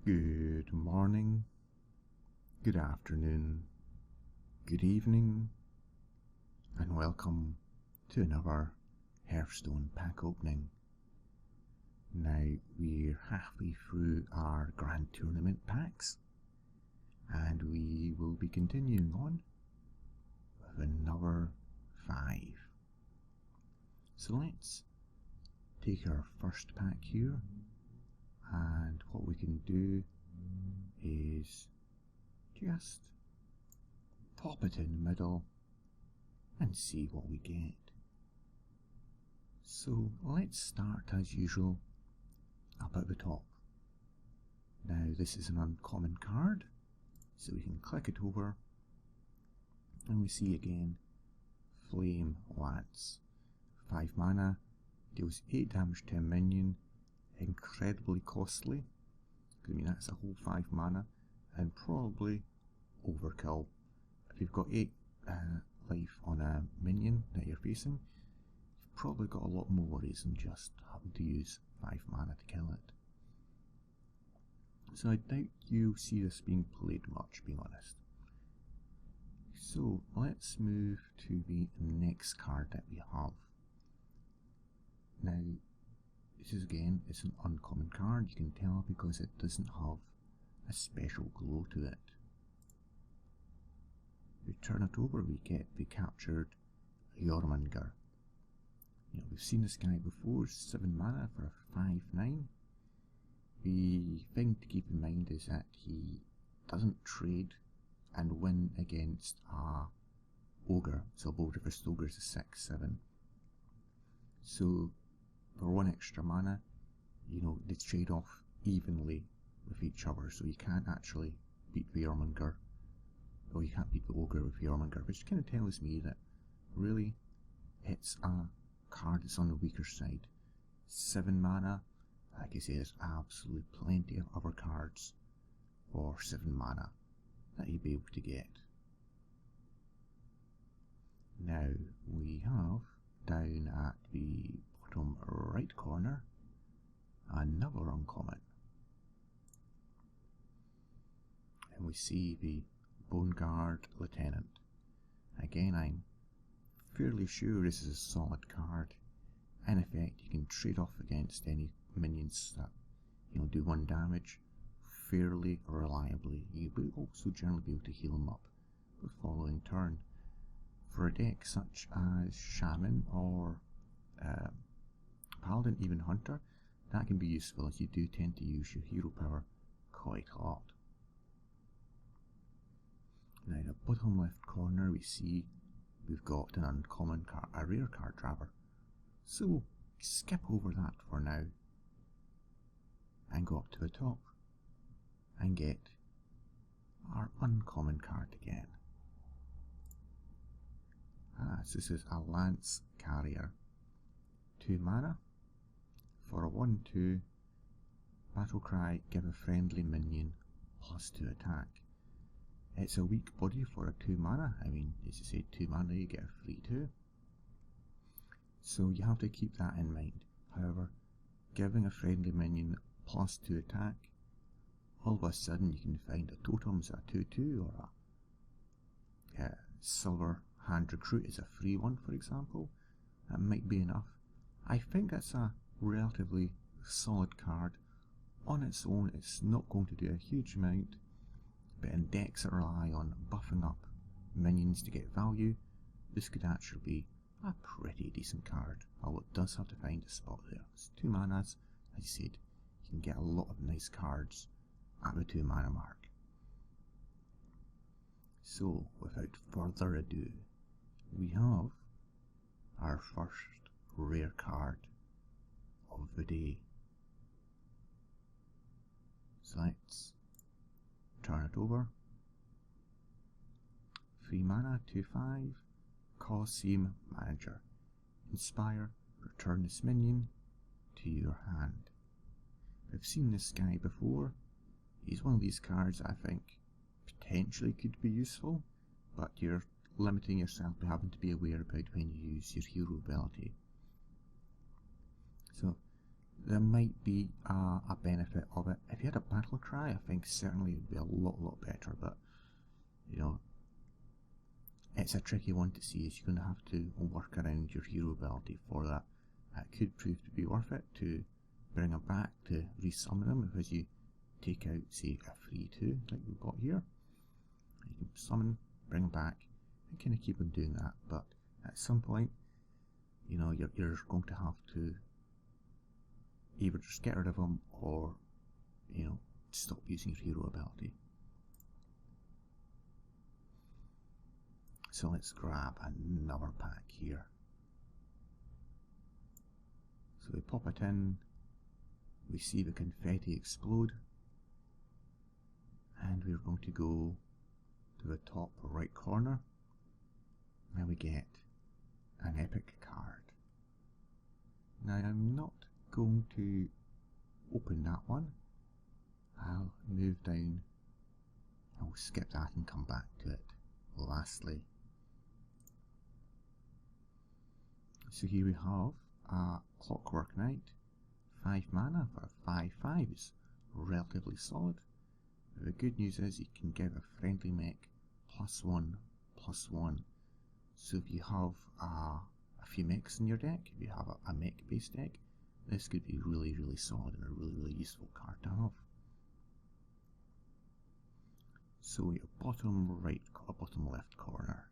Good morning, good afternoon, good evening, and welcome to another Hearthstone pack opening. Now we're halfway through our Grand Tournament packs, and we will be continuing on with another 5. So let's take our first pack here, and what we can do is just pop it in the middle and see what we get. So let's start as usual up at the top. Now this is an uncommon card, so we can click it over and we see again Flame Lance. 5 mana, deals 8 damage to a minion, incredibly costly. I mean, that's a whole 5 mana and probably overkill. If you've got 8 life on a minion that you're facing, you've probably got a lot more worries than just having to use 5 mana to kill it. So I doubt you'll see this being played much, being honest. So let's move to the next card that we have. Now this is again, it's an uncommon card, you can tell, because it doesn't have a special glow to it. We turn it over, we get the captured Jormungandr. We've seen this guy before, 7 mana for a 5/9. The thing to keep in mind is that he doesn't trade and win against a ogre, so both of his ogres is 6/7. So for 1 extra mana, they trade off evenly with each other, so you can't actually beat the Jormungandr, or you can't beat the ogre with the Jormungandr, which kind of tells me that really it's a card that's on the weaker side. 7 mana, like I say, there's absolutely plenty of other cards for 7 mana that you'll be able to get. Now we have down at the bottom right corner another uncommon, and we see the Bone Guard Lieutenant. Again, I'm fairly sure this is a solid card. In effect, you can trade off against any minions that do 1 damage fairly reliably. You will also generally be able to heal them up the following turn. For a deck such as Shaman or Paladin, even Hunter, that can be useful, as you do tend to use your hero power quite a lot. Now in the bottom left corner we see we've got an uncommon card, a rare card grabber. So skip over that for now and go up to the top and get our uncommon card again. So this is a Lance Carrier. 2 mana for a 1/2 battle cry, give a friendly minion +2 attack. It's a weak body for a 2 mana. I mean, as you say, 2 mana you get a 3/2. So you have to keep that in mind. However, giving a friendly minion +2 attack, all of a sudden you can find a totem's a 2/2, or a silver hand recruit is a 3/1, for example. That might be enough. I think that's a relatively solid card. On its own, it's not going to do a huge amount, but in decks that rely on buffing up minions to get value, this could actually be a pretty decent card, although it does have to find a spot there. It's 2 manas, as I said, you can get a lot of nice cards at the 2 mana mark. So without further ado, we have our first rare card of the day. So let's turn it over. 3 mana, 2/5, Colosseum Manager. Inspire, return this minion to your hand. I've seen this guy before. He's one of these cards I think potentially could be useful, but you're limiting yourself by having to be aware about when you use your hero ability. So there might be a benefit of it. If you had a battle cry, I think certainly it would be a lot better, but you know, it's a tricky one to see, as you're going to have to work around your hero ability for that. It could prove to be worth it to bring them back to resummon them, if as you take out, say, a 3/2 like we've got here. You can summon, bring them back, and kind of keep on doing that, but at some point, you know, you're going to have to either just get rid of them or, you know, stop using your hero ability. So let's grab another pack here. So we pop it in, we see the confetti explode, and we're going to go to the top right corner, and we get an epic card. Now I'm not going to open that one. I'll move down, I'll skip that and come back to it lastly. So here we have a Clockwork Knight, 5 mana for a 5/5. It's relatively solid. The good news is you can give a friendly mech +1/+1. So if you have a few mechs in your deck, if you have a mech based deck, this could be really solid and a really useful card to have. So your bottom right or bottom left corner,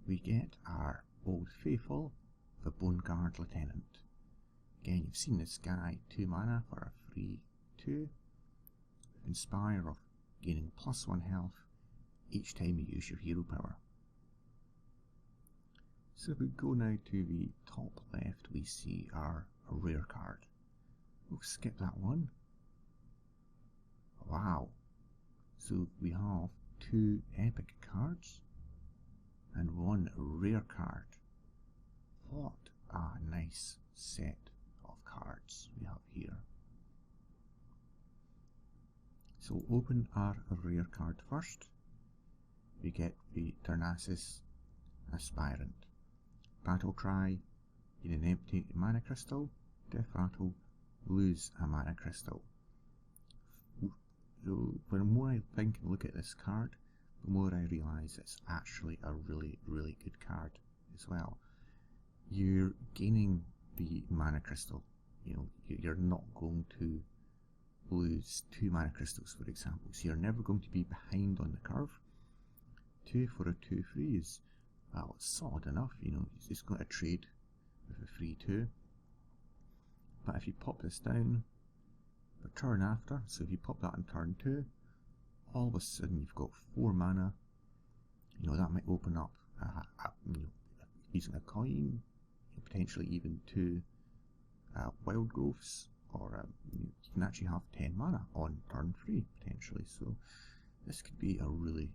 we get our Old Faithful, the Bone Guard Lieutenant. Again, you've seen this guy, 2 mana for a 3/2. Inspire of gaining +1 health each time you use your hero power. So if we go now to the top left, we see our rare card. We'll skip that one. Wow. So we have 2 epic cards and 1 rare card. What a nice set of cards we have here. So open our rare card first. We get the Darnassus Aspirant. Battle Cry, gain an empty mana crystal. Death Rattle, lose a mana crystal. So the more I think and look at this card, the more I realise it's actually a really good card as well. You're gaining the mana crystal. You know, you're not going to lose 2 mana crystals, for example, so you're never going to be behind on the curve. 2 for a 2/3 is, well, it's solid enough, you know, it's just going to trade with a 3/2. But if you pop this down the turn after, so if you pop that in turn 2, all of a sudden you've got 4 mana. You know, that might open up you know, using a coin, potentially even 2 wild growths, or you can actually have 10 mana on turn 3 potentially. So this could be a really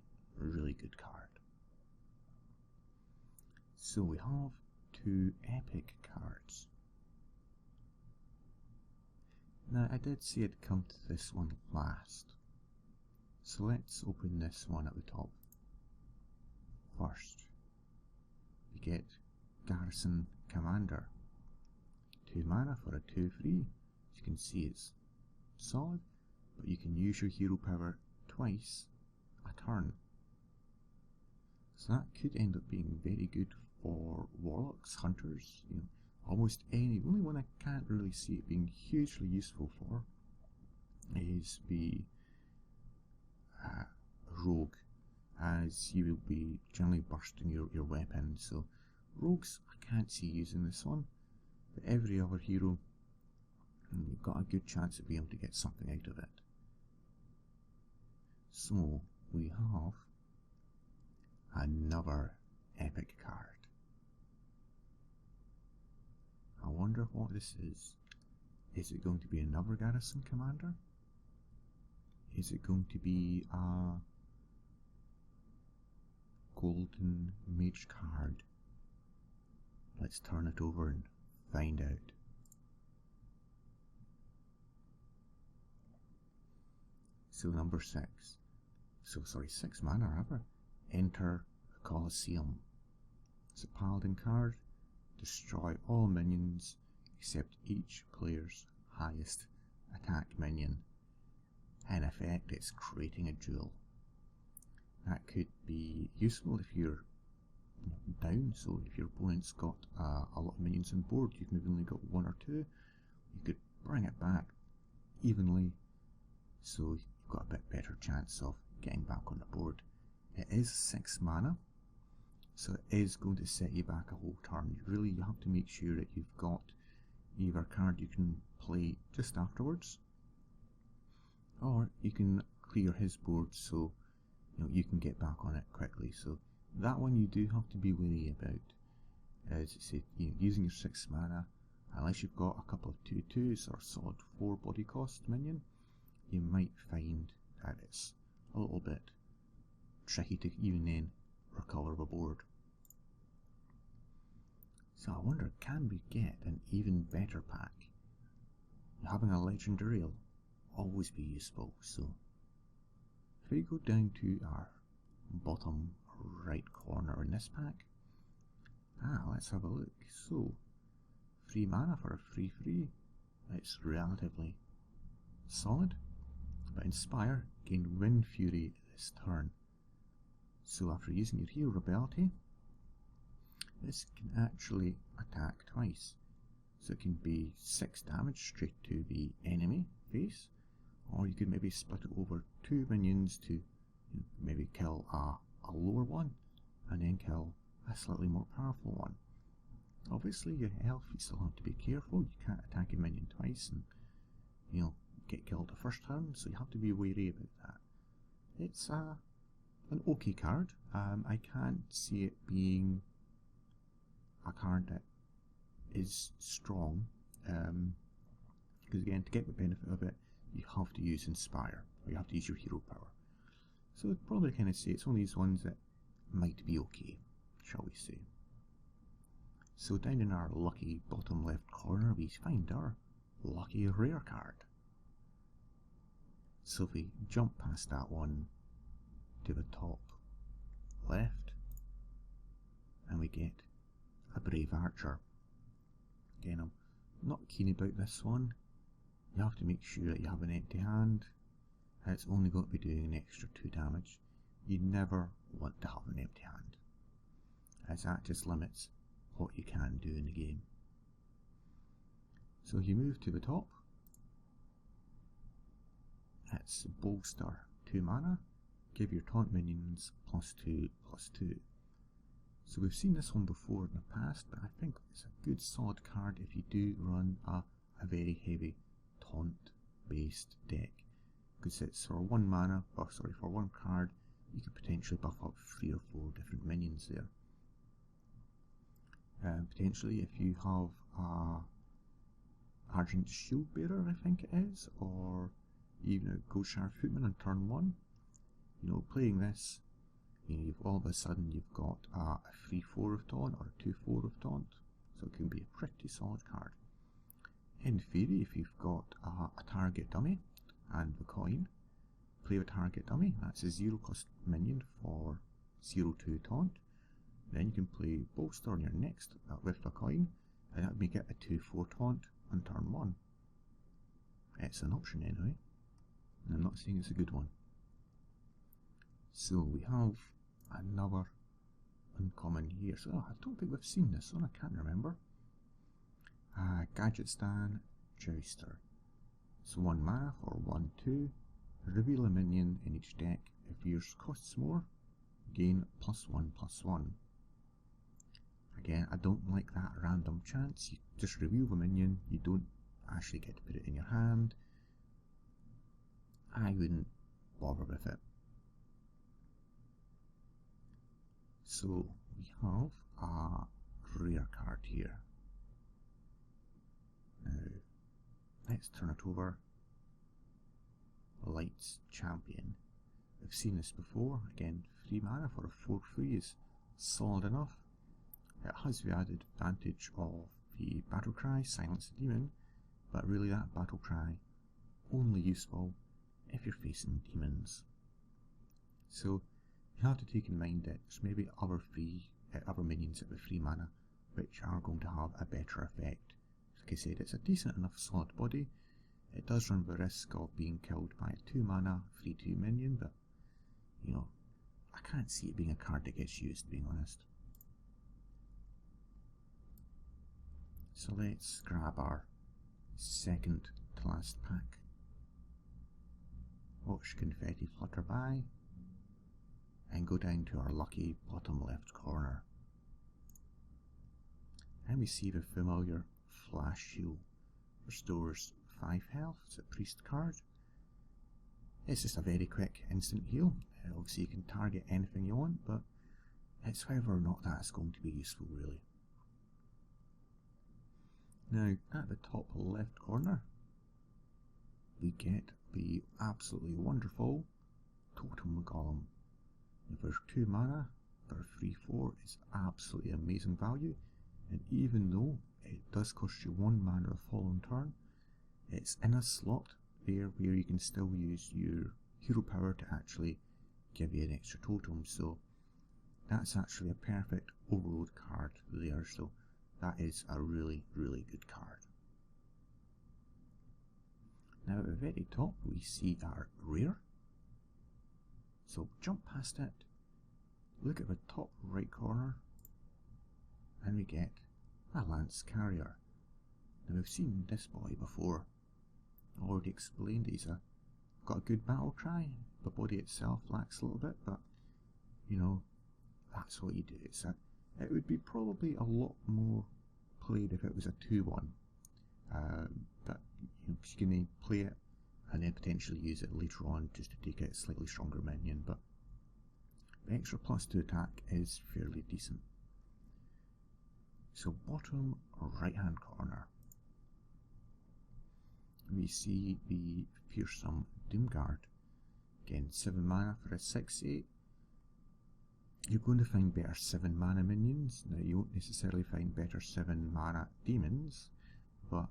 good card. So we have 2 epic cards. Now I did say I'd come to this one last, so let's open this one at the top first. We get Garrison Commander, 2 mana for a 2/3. As you can see, it's solid, but you can use your hero power twice a turn. So that could end up being very good for warlocks, hunters, you know, almost any. The only one I can't really see it being hugely useful for is the rogue, as you will be generally bursting your weapon. So rogues, I can't see using this one, but every other hero, you've got a good chance of being able to get something out of it. So we have another epic card. I wonder what this is. Is it going to be another Garrison Commander? Is it going to be a golden mage card? Let's turn it over and find out. So number 6. So sorry, 6 mana rather. Enter the Colosseum. It's a paladin card. Destroy all minions. except each player's highest attack minion. In effect, it's creating a duel. That could be useful if you're down, so if your opponent's got a lot of minions on board, you've maybe only got one or two, you could bring it back evenly so you've got a bit better chance of getting back on the board. It is 6 mana, so it is going to set you back a whole turn. You have to make sure that you've got either a card you can play just afterwards, or you can clear his board so you can get back on it quickly. So that one you do have to be wary about. As I said, using your 6 mana, unless you've got a couple of 2/2s or solid 4 body cost minion, you might find that it's a little bit tricky to even then recover the board. So I wonder, can we get an even better pack? Having a legendary will always be useful. So if we go down to our bottom right corner in this pack, let's have a look. So 3 mana for a 3/3, it's relatively solid, but Inspire gain Wind Fury this turn. So after using your hero ability, this can actually attack twice. So it can be 6 damage straight to the enemy face, or you could maybe split it over 2 minions to maybe kill a lower one and then kill a slightly more powerful one. Obviously your health, you still have to be careful. You can't attack a minion twice and get killed the first turn, so you have to be wary about that. It's an okay card. I can't see it being a card that is strong, because again, to get the benefit of it, you have to use Inspire, or you have to use your hero power. So I'd probably kind of say it's one of these ones that might be okay, shall we say. So down in our lucky bottom left corner, we find our lucky rare card. So if we jump past that one to the top left, and we get a Brave Archer. Again, I'm not keen about this one. You have to make sure that you have an empty hand. It's only going to be doing an extra 2 damage. You never want to have an empty hand, as that just limits what you can do in the game. So you move to the top. It's Bolster, 2 mana. Give your taunt minions +2/+2. So we've seen this one before in the past, but I think it's a good solid card if you do run a very heavy taunt based deck, because it's for 1 mana, for 1 card, you could potentially buff up 3 or 4 different minions there. Potentially if you have a Argent Shield Bearer, I think it is, or even a Goldshire Footman on turn 1, playing this, all of a sudden you've got a 3/4 of taunt or a 2/4 of taunt, so it can be a pretty solid card. In theory, if you've got a target dummy and the coin, play the target dummy. That's a 0 cost minion for 0/2 taunt. Then you can play Bolster on your next with the coin, and that would make it a 2/4 taunt on turn 1. It's an option anyway, and I'm not saying it's a good one. So we have another uncommon here. So I don't think we've seen this one, I can't remember. Gadgetstan Jouster. So 1 mana for 1/2. Reveal a minion in each deck. If yours costs more, gain +1/+1. Again, I don't like that random chance. You just reveal the minion, you don't actually get to put it in your hand. I wouldn't bother with it. So we have a rare card here. Now, let's turn it over. Light's Champion. We've seen this before. Again, 3 mana for a 4/3 is solid enough. It has the added advantage of the battle cry, Silence the Demon, but really that battle cry only useful if you're facing demons. So you have to take in mind that there's maybe other minions at the 3 mana which are going to have a better effect. like I said, it's a decent enough solid body. It does run the risk of being killed by a 2 mana 3/2 minion, but you know, I can't see it being a card that gets used, being honest. So let's grab our second to last pack. Watch confetti flutter by, and go down to our lucky bottom left corner. And we see the familiar Flash Shield. Restores 5 health. It's a priest card. It's just a very quick instant heal. Obviously you can target anything you want, but it's whether or not that's going to be useful really. Now at the top left corner we get the absolutely wonderful Totem Golem. For 2 mana for 3/4 is absolutely amazing value, and even though it does cost you 1 mana the following turn, it's in a slot there where you can still use your hero power to actually give you an extra totem, so that's actually a perfect overload card there, so that is a really good card. Now at the very top we see our rare, so jump past it, look at the top right corner, and we get a Lance Carrier. Now we've seen this boy before. I already explained he's got a good battle cry. The body itself lacks a little bit, but you know, that's what you do. It would be probably a lot more played if it was a 2/1, but you know, you can play it and then potentially use it later on just to take it a slightly stronger minion, but the extra +2 attack is fairly decent. So bottom right hand corner we see the Fearsome Doomguard. Again, 7 mana for a 6/8. You're going to find better 7 mana minions. Now you won't necessarily find better 7 mana demons, but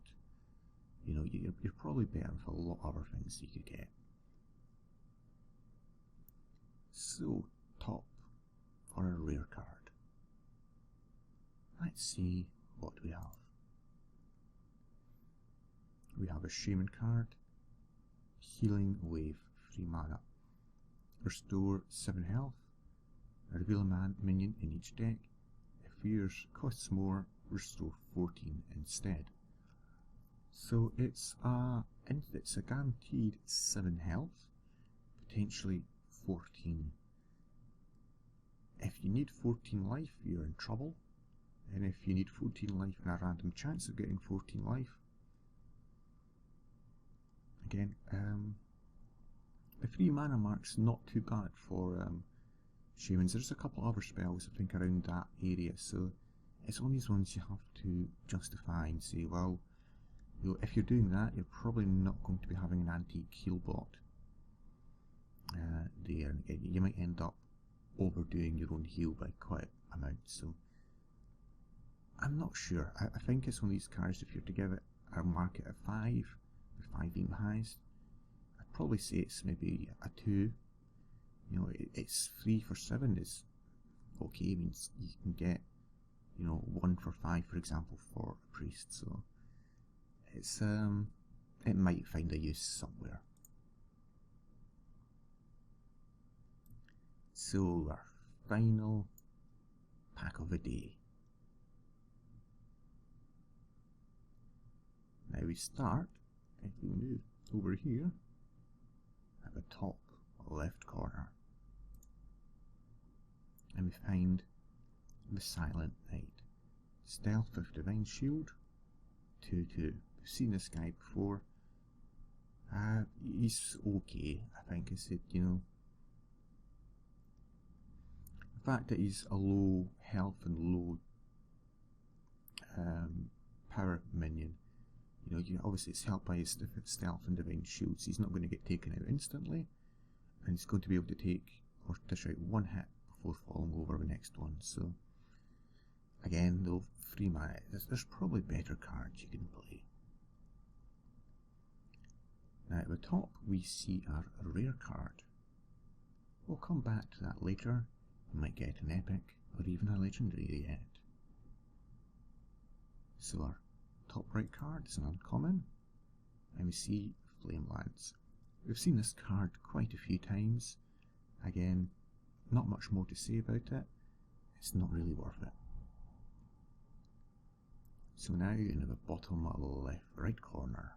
you know, you're probably better with a lot of other things you could get. So top for a rare card. Let's see what we have. We have a Shaman card, Healing Wave, 3 mana. Restore 7 health. Reveal a minion in each deck. If yours costs more, restore 14 instead. So it's a guaranteed 7 health, potentially 14. If you need 14 life, you're in trouble. And if you need 14 life and a random chance of getting 14 life, again, the 3 mana mark's not too bad for Shamans. There's a couple other spells I think around that area, so it's one of these ones you have to justify and say, well, you know, if you're doing that, you're probably not going to be having an antique heal bot there, and again, you might end up overdoing your own heal by quite an amount, so I'm not sure. I think it's one of these cards, if you're to give it a mark at 5, with 5 being the highest, I'd probably say it's maybe a 2. You know, it's 3 for 7 is okay. I mean, you can get, you know, 1 for 5, for example, for a priest, so it's it might find a use somewhere. So our final pack of the day. Now we start, if we move over here, at the top left corner, and we find the Silent Knight. Stealth with Divine Shield, 2/2. We've seen this guy before. He's okay, I think. I said, you know, the fact that he's a low health and low power minion, you know, obviously it's helped by his stealth and divine shields. He's not going to get taken out instantly, and he's going to be able to take or dish out 1 hit before falling over the next one. So again, though, 3 mana, there's probably better cards you can play. Now at the top we see our rare card. We'll come back to that later. We might get an epic or even a legendary yet. So our top right card is an uncommon, and we see Flame Lance. We've seen this card quite a few times. Again, not much more to say about it. It's not really worth it. So now in the bottom left right corner,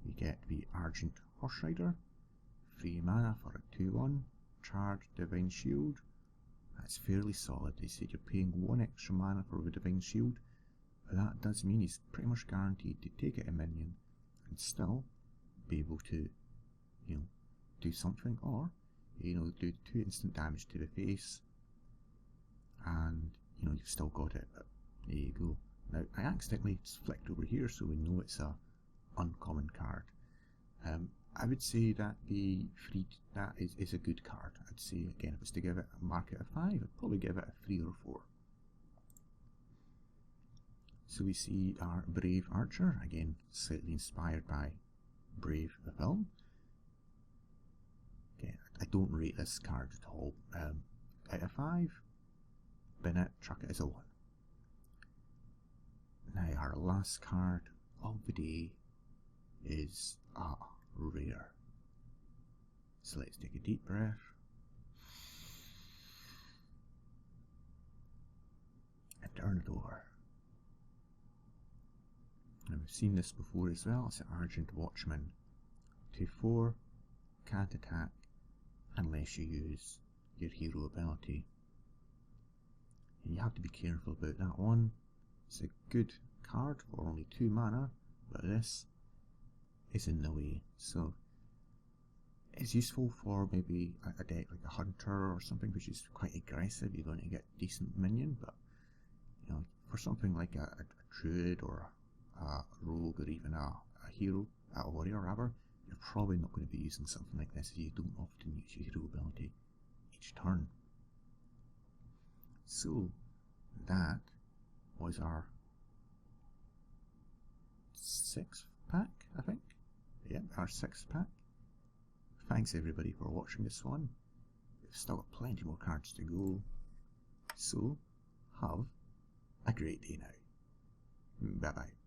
we get the Argent Horse Rider, 3 mana for a 2/1, charge Divine Shield. That's fairly solid. They said you're paying 1 extra mana for the Divine Shield, but that does mean he's pretty much guaranteed to take it a minion and still be able to, do something, or, do 2 instant damage to the face, and, you've still got it, but there you go. Now, I accidentally flicked over here so we know it's a uncommon card. I would say that that is a good card. I'd say, again, if it was to give it a mark out of 5, I'd probably give it a 3 or 4. So we see our Brave Archer, again, slightly inspired by Brave the film. Okay, I don't rate this card at all. Out of 5, bin it, chuck it as a 1. Now our last card of the day is rare. So let's take a deep breath and turn it over. Now we've seen this before as well. It's an Argent Watchman. 2/4, can't attack unless you use your hero ability. And you have to be careful about that one. It's a good card for only 2 mana, but this is in the way. So it's useful for maybe a deck like a Hunter or something, which is quite aggressive. You're going to get decent minion, but for something like a Druid or a Rogue or even a hero, a Warrior rather, you're probably not going to be using something like this, as you don't often use your hero ability each turn. So that was our 6th pack, I think. Yep, our 6th pack. Thanks everybody for watching this one. We've still got plenty more cards to go. So, have a great day now. Bye bye.